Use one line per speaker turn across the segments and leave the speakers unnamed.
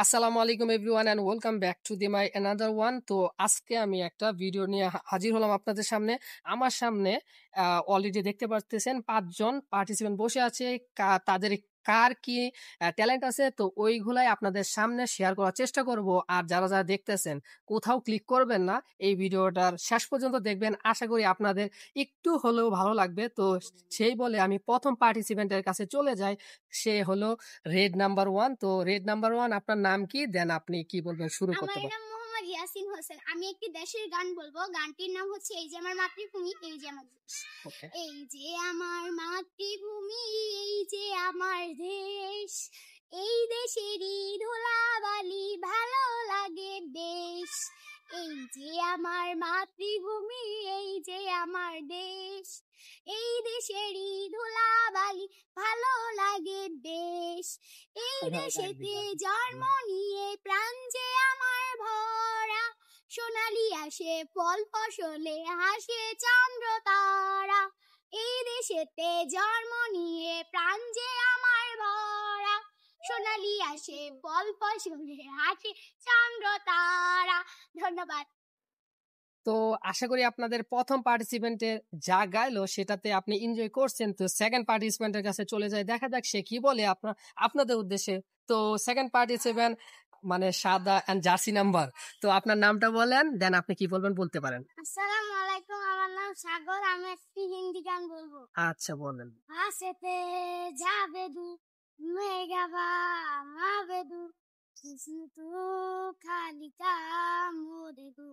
আসসালামু আলাইকুম everyone and welcome back to the my another one. তো আজকে আমি একটা ভিডিও নিয়ে হাজির হলাম আপনাদের সামনে। আমার সামনে অলরেডি দেখতে পাচ্ছেন ৫ জন পার্টিসিপেন্ট বসে আছে। তাদের কার কি ট্যালেন্ট আছে তো ওইগুলাই আপনাদের সামনে শেয়ার করার চেষ্টা করব। আর যারা দেখতেছেন কোথাও ক্লিক করবেন না, এই ভিডিওটার শেষ পর্যন্ত দেখবেন। আশা করি আপনাদের একটু হলেও ভালো লাগবে। তো সেই বলে আমি প্রথম পার্টিসিপেন্টের কাছে চলে যাই। সে হলো রেড নাম্বার ওয়ান। তো রেড নাম্বার ওয়ান, আপনার নাম কি? দেন আপনি কি বলবেন, শুরু করতে
আমার
পারেন।
নাম মোহাম্মদ ইয়াসিন হোসেন। আমি একটি দেশের গান বলবো। গানটির নাম হচ্ছে এই যে আমার মাতৃভূমি, এই যে আমার দেশ।
ওকে।
এই যে আমার মাতৃভূমি, এই যে আমার দেশ, এই দেশেরই ধুলাবালি ভালো লাগে বেশ। এই যে আমার মাতৃভূমি, এই যে আমার দেশ, এই দেশেরই ধুলাবালি ভালো লাগে বেশ। এই দেশেতে জন্ম নিয়ে প্রাণ যে আমার ভরা, সোনালি আসে ফল ফসলে হাসে চন্দ্র তারা। এই দেশেতে জন্ম নিয়ে প্রাণ যে আমার ভরা, সোনালি আসে ফল ফসলে হাসে চন্দ্র তারা। ধন্যবাদ।
তো আশা করি আপনাদের প্রথম পার্টিসিপেন্টের যা গাইলো সেটাতে আপনি এনজয় করছেন। তো সেকেন্ড পার্টিসিপেন্টের কাছে চলে যায়, দেখা যাক সে কি বলে আপনাদের উদ্দেশ্যে। তো সেকেন্ড পার্টিসিপেন্ট মানে সাদা এন্ড জার্সি নাম্বার। তো আপনার নামটা বলেন, দেন আপনি কি বলবেন বলতে পারেন।
আসসালামু আলাইকুম, আমার নাম সাগর। আমি একটি হিন্দি গান বলবো।
আচ্ছা বলেন।
হাসতে যাবে দু মেঘাবা মাবে দু, তু খালি মোরে দু,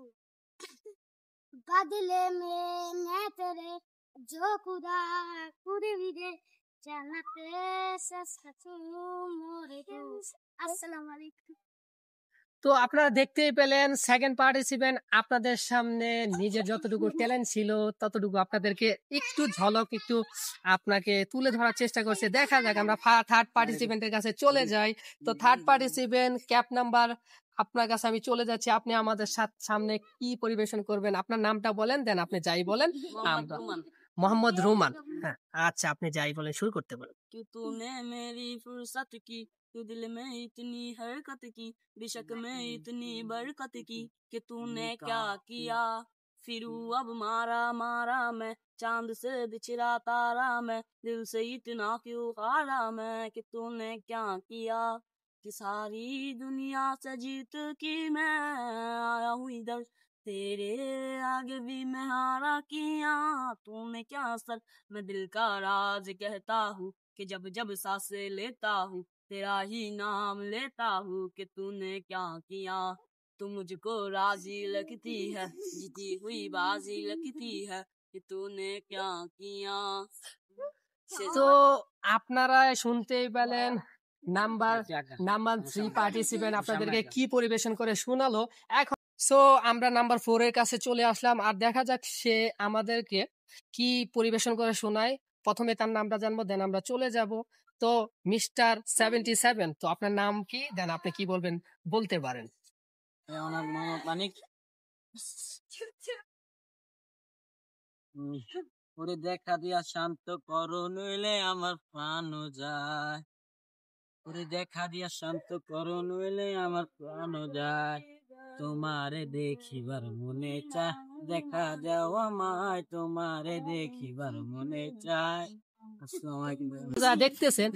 बदले में मैं तेरे जो खुदा खुद भी दे जन्नते से सचू मोरे दू। अस्सलाम वालेकुम।
তো আপনারা দেখতেই পেলেন সেকেন্ড পার্টিসিপেন্ট আপনাদের সামনে নিজের যতটুকু ট্যালেন্ট ছিল ততটুকু আপনাদেরকে একটু ঝলক একটু আপনাকে তুলে ধরার চেষ্টা করছে। দেখা যাক, আমরা থার্ড পার্টিসিপেন্টের কাছে চলে যাই। তো থার্ড পার্টিসিপেন্ট ক্যাপ নাম্বার, আপনার কাছে আমি চলে যাচ্ছি। আপনি আমাদের সামনে কি পরিবেশন করবেন, আপনার নামটা বলেন, দেন আপনি যাই বলেন। আমরা মোহাম্মদ রুমান। হ্যাঁ, আচ্ছা আপনি যাই বলেন, শুরু করতে পারেন।
कि तूने मेरी फुर्सत की, तू दिल में इतनी हरकत की, बेशक में इतनी बरकत की कि तूने क्या किया। फिरू अब मारा मारा मैं, चांद से बिछड़ा तारा मैं, दिल से इतना क्यों हारा मैं कि तूने क्या किया। कि सारी दुनिया से जीत की मैं आया हूँ इधर, तेरे आगे भी मैं हारा किया। तूने क्या सर, मैं दिल का राज कहता हूँ कि जब जब सांसें लेता हूँ तेरा ही नाम लेता हूँ कि तूने क्या किया। तू मुझको राजी लगती है, जीती हुई बाजी लगती है कि तूने क्या किया।
তো আপনারা শুনতেই পেলেন নাম্বার নাম্বার 3 পার্টিসিপেন্ট আপনাদেরকে কি পরিবেশন করে শোনালো। এখন সো আমরা নাম্বার 4 এর কাছে চলে আসলাম, আর দেখা যাক সে আমাদেরকে কি পরিবেশন করে শোনায়। প্রথমে তার নামটা জানবো, দেন আমরা চলে যাব। তো মিস্টার 77, তো আপনার নাম কি, দেন আপনি কি বলবেন বলতে পারেন।
আমার মোহাম্মদ মানিক। ওরে দেখা দিয়া শান্ত করো নইলে আমার প্রাণও যায়, ওরে দেখা দিয়া শান্ত করো নইলে আমার প্রাণও যায়। তোমারে দেখিবার মনে চায়, দেখা যাও আমায়, তোমারে দেখিবার মনে চায়।
যারা দেখতেছেন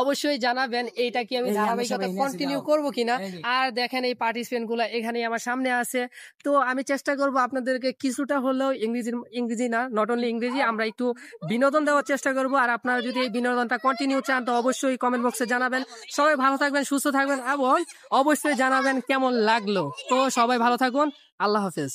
অবশ্যই জানাবেন এইটা কি আমি ধারাবাহিকতা কন্টিনিউ করব কিনা। আর দেখেন এই পার্টিসিপেন্ট গুলা এখানে আমার সামনে আছে। তো আমি চেষ্টা করব আপনাদেরকে কিছুটা হলেও ইংরেজি না, নট অনলি ইংরেজি, আমরা একটু বিনোদন দেওয়ার চেষ্টা করব। আর আপনারা যদি এই বিনোদনটা কন্টিনিউ চান তো অবশ্যই কমেন্ট বক্সে জানাবেন। সবাই ভালো থাকবেন, সুস্থ থাকবেন এবং অবশ্যই জানাবেন কেমন লাগলো। তো সবাই ভালো থাকুন, আল্লাহ হাফেজ।